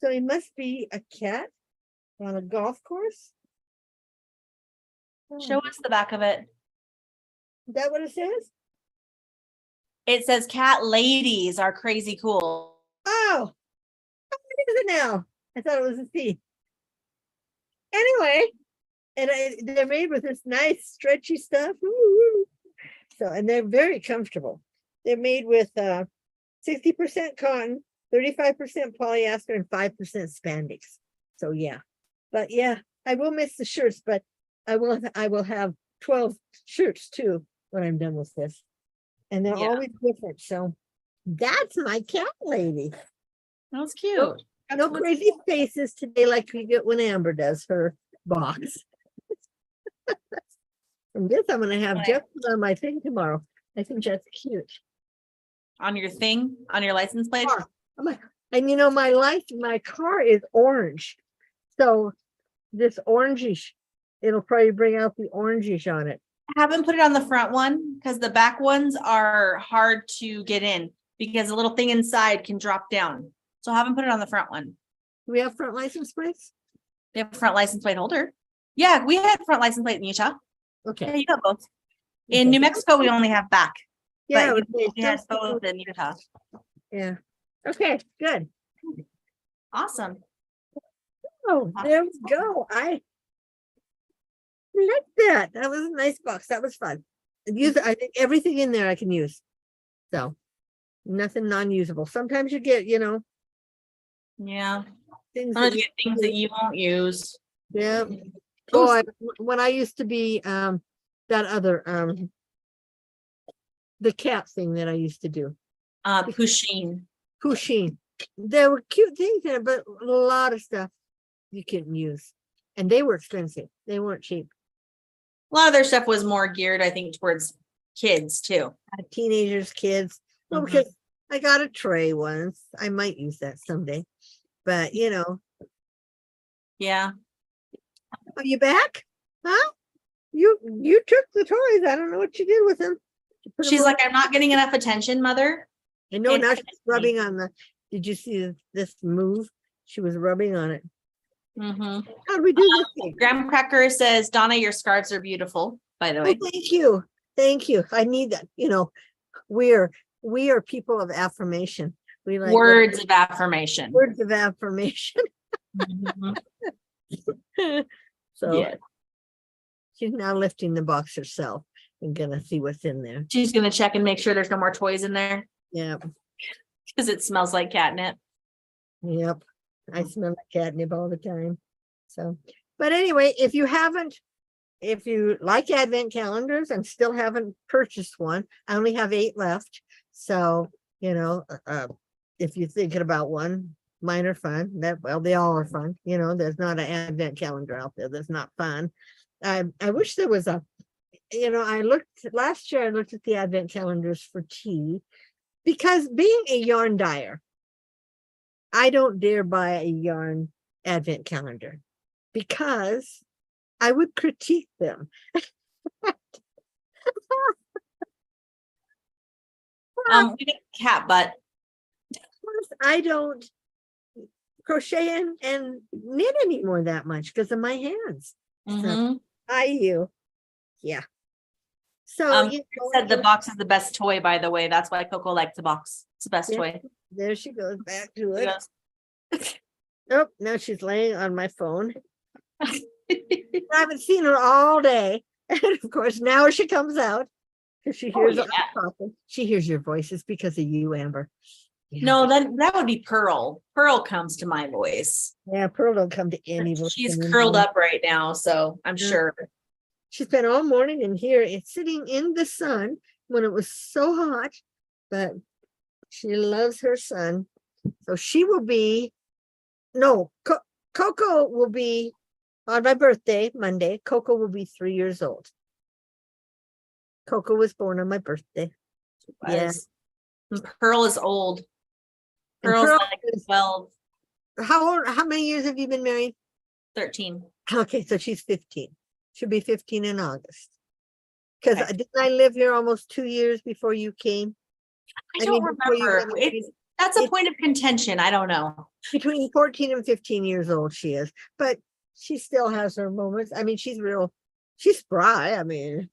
So he must be a cat on a golf course. Show us the back of it. Is that what it says? It says cat ladies are crazy cool. Oh, what is it now? I thought it was a C. Anyway, and they're made with this nice stretchy stuff. Ooh. So, and they're very comfortable. They're made with 60% cotton, 35% polyester, and 5% spandex. So yeah, but yeah, I will miss the shirts, but I will have 12 shirts too when I'm done with this. And they're always different. So that's my cat lady. That's cute. No crazy faces today like we get when Amber does her box. And this I'm going to have just on my thing tomorrow. I think that's cute. On your thing, on your license plate? And you know, my car is orange. So this orangish, it'll probably bring out the orangish on it. I haven't put it on the front one because the back ones are hard to get in because the little thing inside can drop down. So I haven't put it on the front one. Do we have front license plates? They have a front license plate holder. Yeah, we had front license plate in Utah. Okay. Yeah, you got both. In New Mexico, we only have back. Yeah, but we had both in Utah. Yeah. Okay, good. Awesome. Oh, there we go. I like that. That was a nice box. That was fun. I think everything in there I can use. So nothing non-usable. Sometimes you get, Yeah. Things Sometimes that you get things that you won't use. yeah. Oh, Boy, when I used to be that other the cat thing that I used to do. Pusheen. Pusheen. There were cute things there, but a lot of stuff you couldn't use. And they were expensive. They weren't cheap. A lot of their stuff was more geared, I think, towards kids too. Teenagers, kids. Well, Mhm. because I got a tray once. I might use that someday. But Yeah. are you back? Huh? You took the toys. I don't know what you did with them. You put 'em She's on- like, I'm not getting enough attention, mother. I know and- now she's rubbing on the. Did you see this move? She was rubbing on it. Mm-hmm. How do we do this thing? Graham Cracker says, Donna, your scarves are beautiful, by the Oh, way. thank you. Thank you. I need that. We are people of affirmation. We like Words of affirmation. words of affirmation. Mhm. So Yeah. she's now lifting the box herself and gonna see what's in there. She's gonna check and make sure there's no more toys in there Yeah. because it smells like catnip. Yep. I smell like catnip all the time. So, but anyway, if you like advent calendars and still haven't purchased one, I only have 8 left. So, if you're thinking about one, mine are fun. They all are fun. There's not an advent calendar out there that's not fun. I wish there was last year I looked at the advent calendars for tea because being a yarn dyer, I don't dare buy a yarn advent calendar because I would critique them. We got cat butt. I don't crochet and knit anymore that much because of my hands. Mhm. Yeah. So Said the box is the best toy, by the way. That's why Coco likes the box. It's the best Yeah. toy. there she goes back to She it. goes, Oh, now she's laying on my phone. I haven't seen her all day. And of course, now she comes out because she hears us yeah. talking. She hears your voices because of you, Amber. Yeah. No, that would be Pearl. Pearl comes to my voice. Yeah, Pearl don't come to any voice She's anymore. curled up right now, so I'm Yeah. sure. She spent all morning in here. It's sitting in the sun when it was so hot, but she loves her son. So she will be, no, Coco will be on my birthday, Monday. Coco will be 3 years old. Coco was born on my birthday. Yeah. And Pearl is old. And Pearl's Pearl like is- 12, How many years have you been married? 13. Okay, so she's 15. She'll be 15 in August. Because Okay. didn't I live here almost 2 years before you came? I don't before you remember. got married. That's a It's- point of contention. I don't know. Between 14 and 15 years old she is, but she still has her moments. I mean, she's spry. I mean,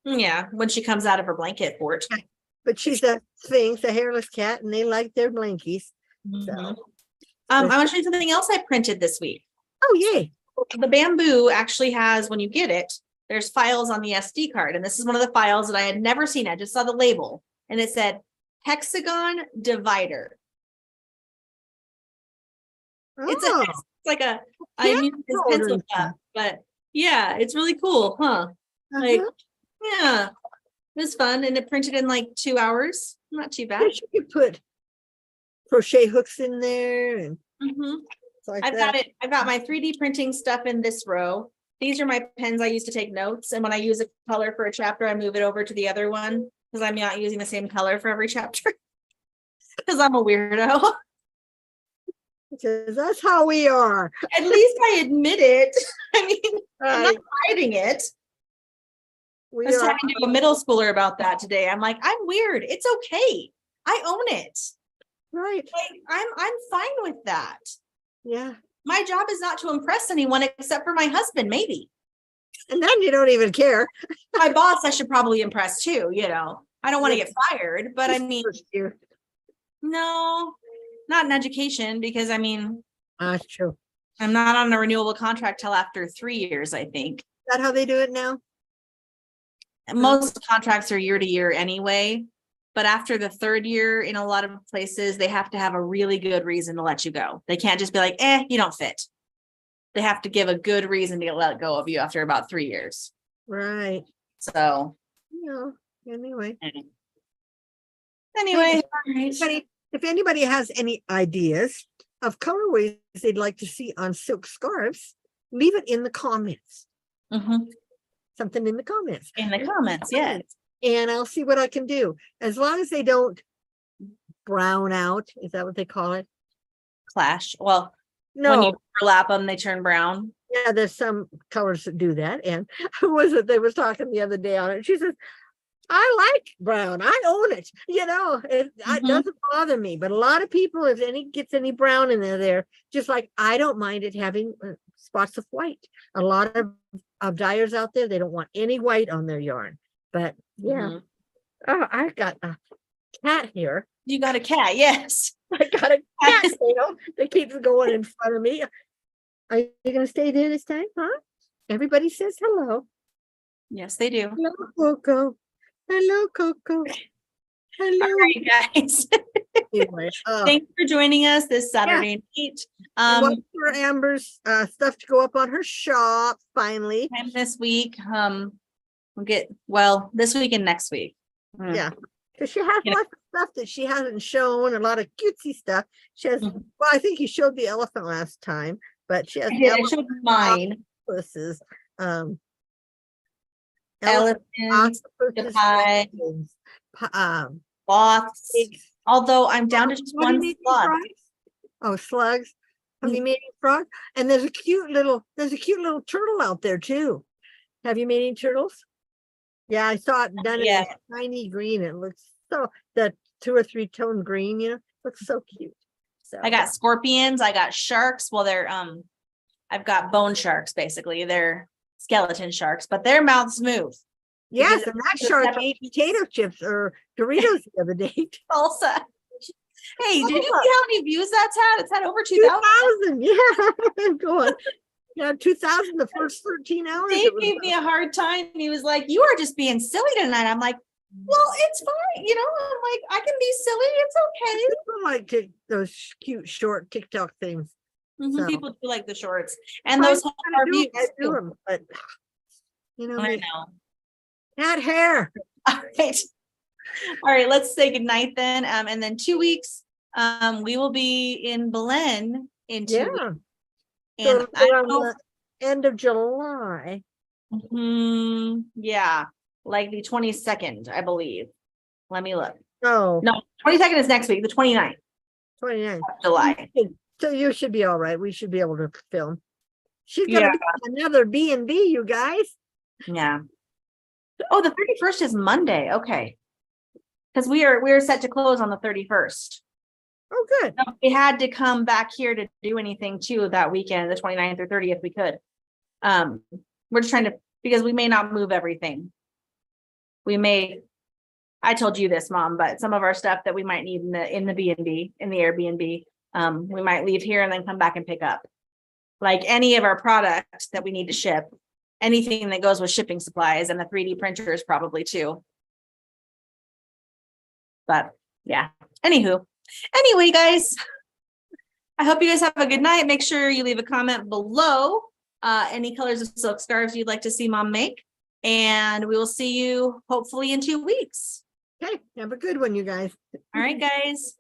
Yeah, when she comes out of her blanket fort. but she's a sphinx, a hairless cat, and they like their blankies. Mhm. I want to show you something else I printed this week. Oh, yay. The bamboo actually has, when you get it, there's files on the SD card. And this is one of the files that I had never seen. I just saw the label and it said hexagon divider. It's Oh, like I yeah, mean, it's order pencil and stuff, but yeah, it's really cool, huh? Like, uh-huh. yeah, it was fun. And it printed in like 2 hours. Not too bad. Yes, you could put crochet hooks in there and Mhm. it's like I've that. got it. I've got my 3D printing stuff in this row. These are my pens I use to take notes. And when I use a color for a chapter, I move it over to the other one because I'm not using the same color for every chapter. Because I'm a weirdo. Because that's how we are. At least I admit it. I mean, I'm Right. not hiding it. We I was are. talking to a middle schooler about that today. I'm like, I'm weird. It's okay. I own it. Right. Like, I'm fine with that. Yeah. My job is not to impress anyone except for my husband, maybe. And then you don't even care. My boss, I should probably impress too, I don't want to Yeah. get fired, but I mean, First year. no, not in education, because I mean, That's true. I'm not on a renewable contract till after 3 years, I think. Is that how they do it now? And most contracts are year to year anyway. But after the third year, in a lot of places, they have to have a really good reason to let you go. They can't just be like, you don't fit. They have to give a good reason to let go of you after about 3 years. Right. So Anyway. Anyway, If anybody has any ideas of colorways they'd like to see on silk scarves, leave it in the comments. Something in the comments. In the comments, yes. And I'll see what I can do. As long as they don't brown out. Is that what they call it? Clash. Well, No. when you overlap them, they turn brown. Yeah, there's some colors that do that. And who was it? They was talking the other day on it. She says, I like brown. I own it. It doesn't bother me. But a lot of people, if any gets any brown in there, just like I don't mind it having spots of white. A lot of dyers out there, they don't want any white on their yarn. But yeah. Oh, I got a cat here. You got a cat, yes. I got a cat, that keeps going in front of me. Are you going to stay there this time, huh? Everybody says hello. Yes, they do. Hello, Coco. Hello, Coco. Hello. All right, guys. Anyway, Thanks for joining us this Saturday night. watch for Amber's stuff to go up on her shop finally. Time this week. We'll get this week and next week. Yeah, because she has lots of stuff that she hasn't shown, a lot of cutesy stuff. She has, well, I think you showed the elephant last time, but she has I showed mine. octopuses, Elephants, octopuses, octopi, dragons, sloths. pigs. Although I'm down to just What do you one mean, sloth. frogs? Oh, slugs. Have you made any frog? And there's a cute little turtle out there too. Have you made any turtles? Yeah, I saw it done in a shiny green. It looks the 2 or 3 tone green, looks so cute. So I got scorpions, I got sharks. Well, they're I've got bone sharks, basically. They're skeleton sharks, but their mouths move. yes, and that shark ate potato chips or Doritos the other day. Salsa. Hey, did you see how many views that's had? It's had over 2,000. 2,000, yeah. Go on. Yeah, 2,000 the first 13 hours. Dave gave me a hard time. He was like, "You are just being silly tonight." I'm like, "Well, it's fine, I'm like, I can be silly. It's okay." People like those cute short TikTok things. So. People do like the shorts and those views. I do them, but I know. Cat hair. All right. Let's say goodnight then. And then 2 weeks, we will be in Belen in 2 weeks. And around the end of July. Yeah, like the 22nd, I believe. Let me look. Oh, no, 22nd is next week, the 29th. 29th of July. So you should be all right. We should be able to film. She's gonna be another B&B, you guys. Yeah. Oh, the 31st is Monday. Okay. Because we're set to close on the 31st. Oh, good. So if we had to come back here to do anything too that weekend, the 29th or 30th, we could. We're just trying to, because we may not move everything. I told you this, Mom, but some of our stuff that we might need in the B&B, in the Airbnb, we might leave here and then come back and pick up. Like any of our products that we need to ship, anything that goes with shipping supplies, and the 3D printers probably too. But yeah, anyway, guys, I hope you guys have a good night. Make sure you leave a comment below any colors of silk scarves you'd like to see Mom make. And we will see you hopefully in 2 weeks. Okay, have a good one, you guys. All right, guys.